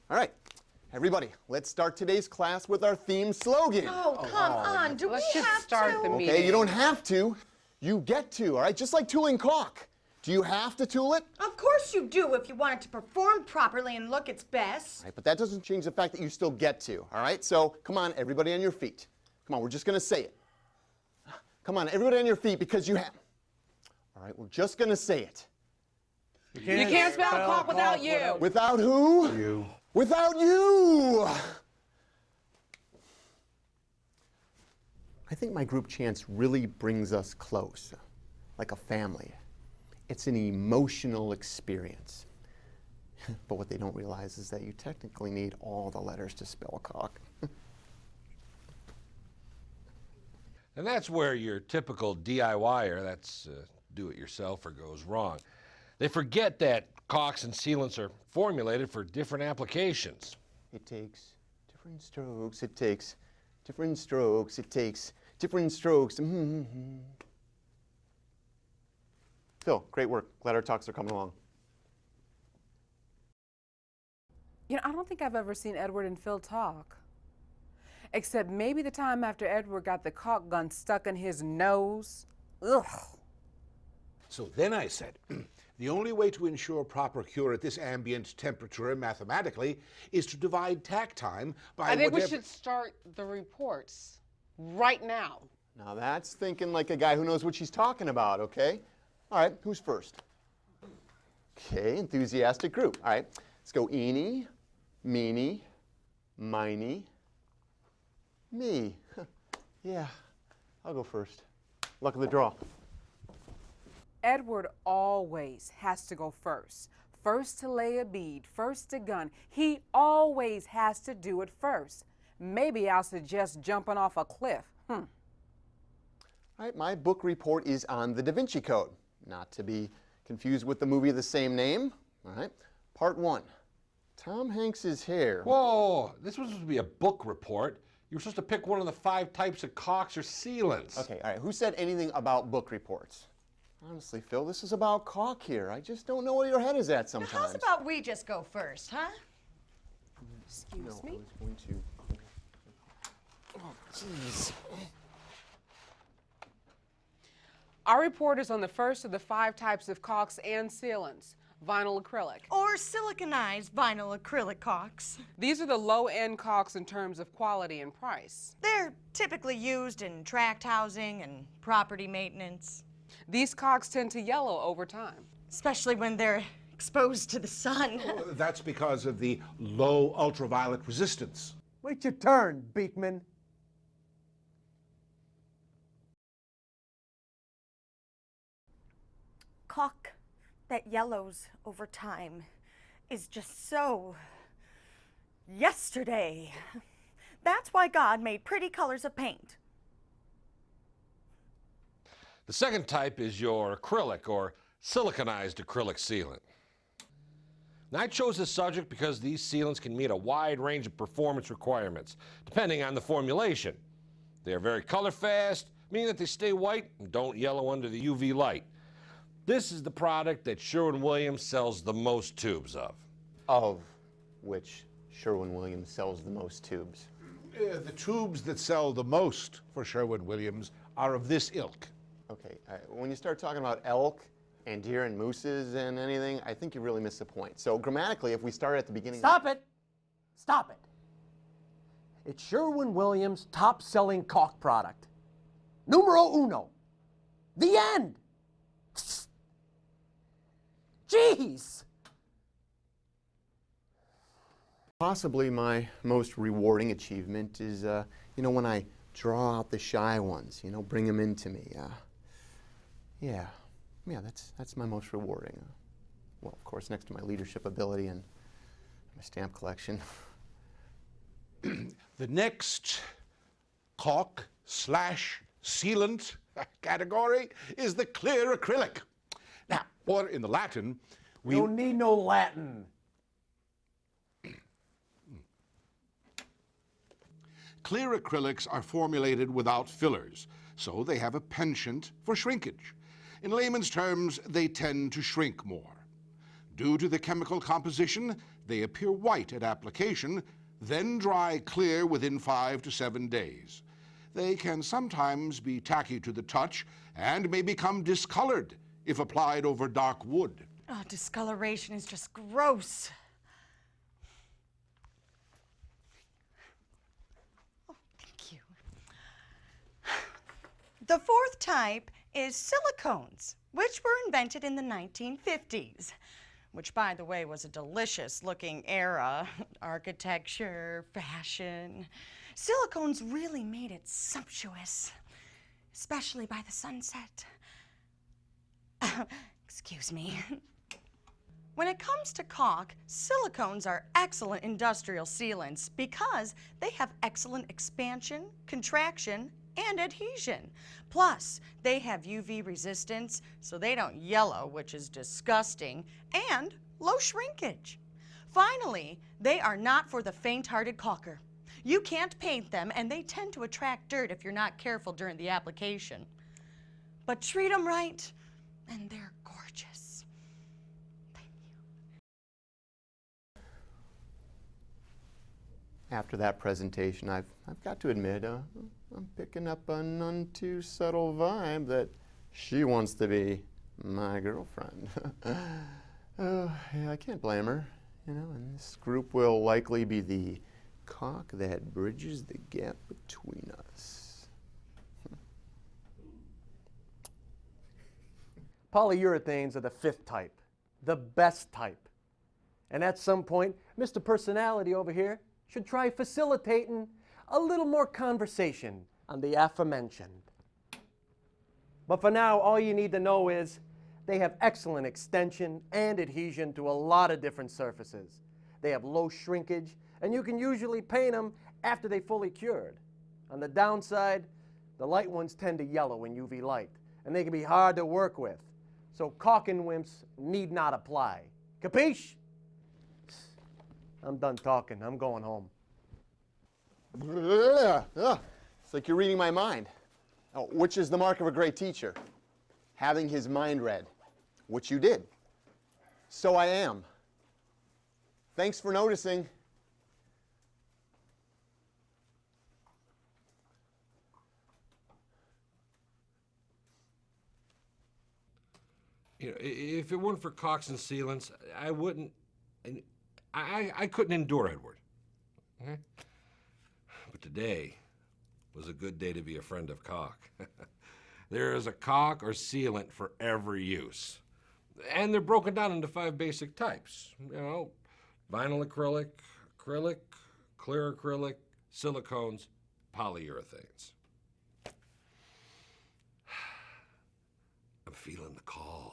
All right, everybody, let's start today's class with our theme slogan. Oh, come on. Do Let's we just have start to? the meeting. Okay, you don't have to. You get to, all right? Just like tooling caulk. Do you have to tool it? Of course you do if you want it to perform properly and look its best. All right, but that doesn't change the fact that you still get to, all right? So come on, everybody on your feet. Come on, we're just going to say it. Come on, everybody on your feet because you have. All right, we're just going to say it. You can't spell caulk without you. Without who? You. Without you! I think my group chants really brings us close, like a family. It's an emotional experience. But what they don't realize is that you technically need all the letters to spell caulk. And that's where your typical DIYer, that's do-it-yourselfer, goes wrong. They forget that caulks and sealants are formulated for different applications. It takes different strokes, it takes different strokes, it takes different strokes. Phil, great work. Glad our talks are coming along. You know, I don't think I've ever seen Edward and Phil talk. Except maybe the time after Edward got the caulk gun stuck in his nose. Ugh. So then I said, the only way to ensure proper cure at this ambient temperature mathematically is to divide tack time by I think we whatever... should start the reports right now. Now that's thinking like a guy who knows what she's talking about, okay? All right, who's first? Okay, enthusiastic group. All right, let's go eeny, meeny, miny, me. Yeah, I'll go first. Luck of the draw. Edward always has to go first. First to lay a bead, first to gun. He always has to do it first. Maybe I'll suggest jumping off a cliff. All right, my book report is on the Da Vinci Code, not to be confused with the movie of the same name. All right, part 1. Tom Hanks's hair. Whoa, this was supposed to be a book report. You were supposed to pick one of the 5 types of caulks or sealants. Okay, all right, who said anything about book reports? Honestly, Phil, this is about caulk here. I just don't know where your head is at sometimes. How's about we just go first, huh? Excuse No, me? I was going to. Oh, jeez. Our report is on the first of the 5 types of caulks and sealants, vinyl acrylic. Or siliconized vinyl acrylic caulks. These are the low-end caulks in terms of quality and price. They're typically used in tract housing and property maintenance. These caulks tend to yellow over time. Especially when they're exposed to the sun. That's because of the low ultraviolet resistance. Wait your turn, Beekman. Caulk that yellows over time is just so yesterday. That's why God made pretty colors of paint. The second type is your acrylic or siliconized acrylic sealant. Now, I chose this subject because these sealants can meet a wide range of performance requirements, depending on the formulation. They are very color fast, meaning that they stay white and don't yellow under the UV light. This is the product that Sherwin-Williams sells the most tubes of. Of which Sherwin-Williams sells the most tubes. The tubes that sell the most for Sherwin-Williams are of this ilk. Okay, when you start talking about elk and deer and mooses and anything, I think you really miss the point. So grammatically, if we start at the beginning... Stop it! Stop it! It's Sherwin-Williams' top-selling caulk product. Numero uno. The end! Jeez! Possibly my most rewarding achievement is, when I draw out the shy ones, bring them into me. Yeah, that's my most rewarding. Well, of course, next to my leadership ability and my stamp collection. The next caulk/sealant category is the clear acrylic. Now, or in the Latin, we don't need no Latin. Clear acrylics are formulated without fillers, so they have a penchant for shrinkage. In layman's terms, they tend to shrink more. Due to the chemical composition, they appear white at application, then dry clear within 5 to 7 days. They can sometimes be tacky to the touch and may become discolored if applied over dark wood. Oh, discoloration is just gross. Oh, thank you. The fourth type is silicones, which were invented in the 1950s, which, by the way, was a delicious-looking era. Architecture, fashion. Silicones really made it sumptuous, especially by the sunset. Excuse me. When it comes to caulk, silicones are excellent industrial sealants because they have excellent expansion, contraction, and adhesion. Plus, they have UV resistance, so they don't yellow, which is disgusting, and low shrinkage. Finally, they are not for the faint-hearted caulker. You can't paint them, and they tend to attract dirt if you're not careful during the application. But treat them right, and they're gorgeous. Thank you. After that presentation, I've got to admit, I'm picking up a none too subtle vibe that she wants to be my girlfriend. Oh, yeah, I can't blame her, you know, and this group will likely be the caulk that bridges the gap between us. Polyurethanes are the fifth type, the best type. And at some point, Mr. Personality over here should try facilitating a little more conversation on the aforementioned. But for now, all you need to know is they have excellent extension and adhesion to a lot of different surfaces. They have low shrinkage, and you can usually paint them after they fully cured. On the downside, the light ones tend to yellow in UV light, and they can be hard to work with. So caulking wimps need not apply. Capiche? I'm done talking. I'm going home. It's like you're reading my mind. Oh, which is the mark of a great teacher? Having his mind read, which you did. So I am. Thanks for noticing. You know, if it weren't for caulks and sealants, I wouldn't, and I couldn't endure Edward. Okay? But today was a good day to be a friend of caulk. There is a caulk or sealant for every use. And they're broken down into 5 basic types. You know, vinyl acrylic, acrylic, clear acrylic, silicones, polyurethanes. I'm feeling the call.